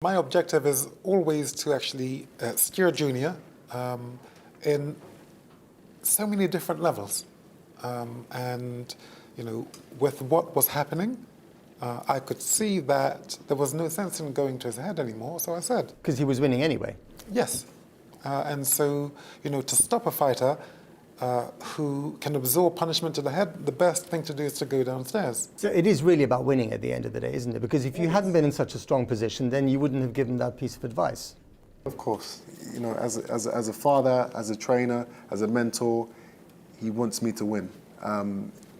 My objective is always to actually steer Junior in so many different levels. And, you know, with what was happening, I could see that there was no sense in going to his head anymore, so I said. Because he was winning anyway. Yes. And so, you know, to stop a fighter who can absorb punishment to the head, the best thing to do is to go downstairs. So it is really about winning at the end of the day, isn't it? Because if you hadn't been in such a strong position, then you wouldn't have given that piece of advice. Of course. You know, as a father, as a trainer, as a mentor, he wants me to win.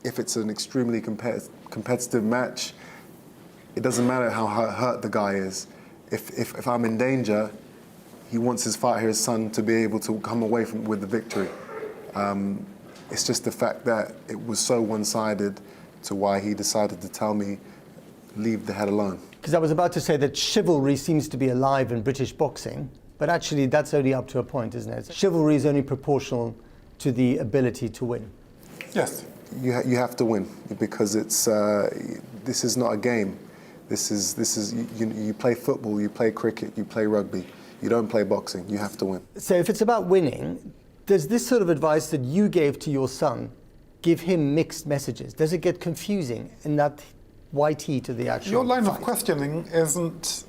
If it's an extremely competitive match, it doesn't matter how hurt the guy is. If I'm in danger, he wants his son to be able to come away with the victory. It's just the fact that it was so one-sided to why he decided to tell me, leave the head alone. Because I was about to say that chivalry seems to be alive in British boxing, but actually that's only up to a point, isn't it? Chivalry is only proportional to the ability to win. Yes. You have to win because it's this is not a game. This is you play football, you play cricket, you play rugby. You don't play boxing. You have to win. So if it's about winning, does this sort of advice that you gave to your son give him mixed messages? Does it get confusing in that white heat of the actual Your line fight? of questioning isn't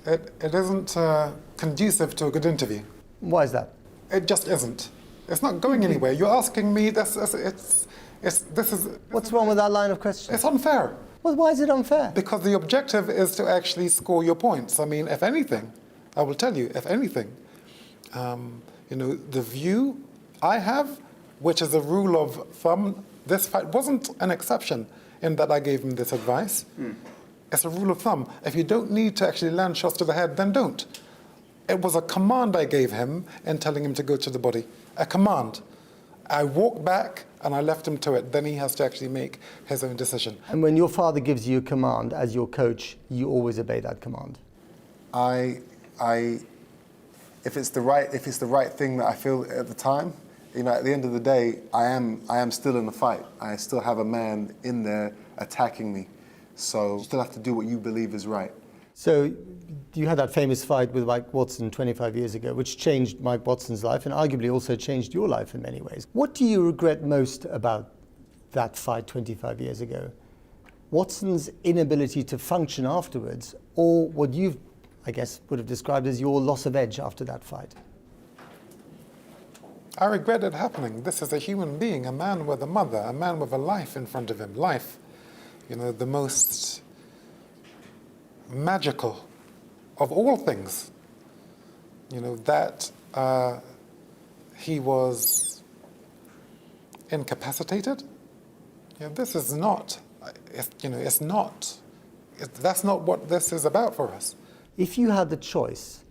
conducive to a good interview. Why is that? It just isn't. It's not going anywhere. You're asking me this is What's wrong with that line of questioning? it's unfair. Well, why is it unfair? Because the objective is to actually score your points. I mean, if anything, I will tell you, if anything, you know, the view I have, which is a rule of thumb, this fight wasn't an exception in that I gave him this advice. It's a rule of thumb. If you don't need to actually land shots to the head, then don't. It was a command I gave him in telling him to go to the body. A command. I walked back and I left him to it. Then he has to actually make his own decision. And when your father gives you a command as your coach, you always obey that command. If it's the right thing that I feel at the time, you know, at the end of the day, I am still in the fight. I still have a man in there attacking me. So you still have to do what you believe is right. So you had that famous fight with Mike Watson 25 years ago, which changed Mike Watson's life and arguably also changed your life in many ways. What do you regret most about that fight 25 years ago? Watson's inability to function afterwards, or what you've, I guess, would have described as your loss of edge after that fight? I regret it happening. This is a human being, a man with a mother, a man with a life in front of him. Life, you know, the most magical of all things. You know, that he was incapacitated. You know, this is not, you know, that's not what this is about for us. If you had the choice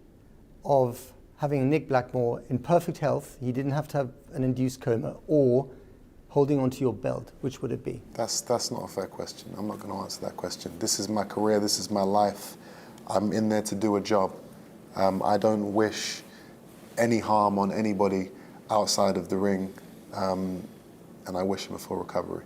of having Nick Blackmore in perfect health, he didn't have to have an induced coma, or holding onto your belt, which would it be? That's not a fair question. I'm not going to answer that question. This is my career. This is my life. I'm in there to do a job. I don't wish any harm on anybody outside of the ring, and I wish him a full recovery.